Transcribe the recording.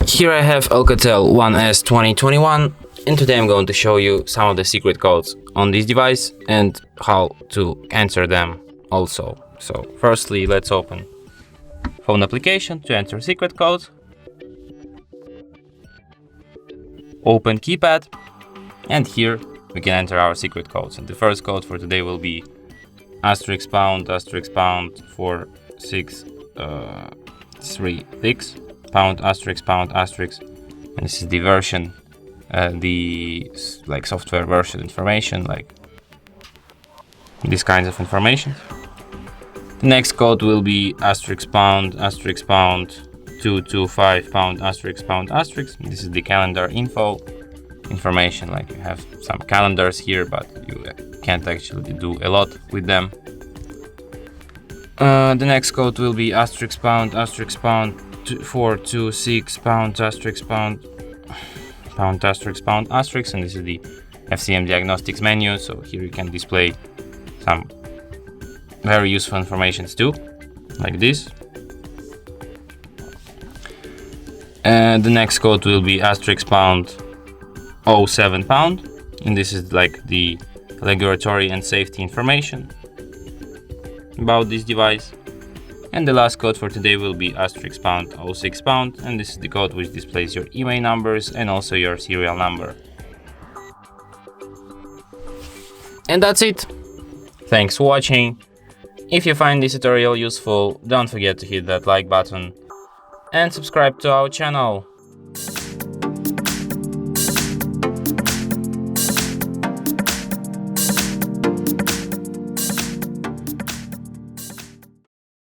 Here I have Alcatel One S 2021, and today I'm going to show you some of the secret codes on this device and how to enter them also. So firstly, let's open phone application to enter secret code. Open keypad, and here we can enter our secret codes. And the first code for today will be *## 4636 pound *##, and this is the version, the software version information, like these kinds of information. The next code will be *## 225 pound *##. This is the calendar info information, like you have some calendars here, but you can't actually do a lot with them. The next code will be *## 426 pound *##, and this is the Fcm Diagnostics menu. So here you can display some very useful informations too, like this. And the next code will be *## 07 pound, and this is like the regulatory and safety information about this device. And the last code for today will be *## 06 pound, and this is the code which displays your email numbers and also your serial number. And that's it. Thanks for watching. If you find this tutorial useful, don't forget to hit that like button and subscribe to our channel.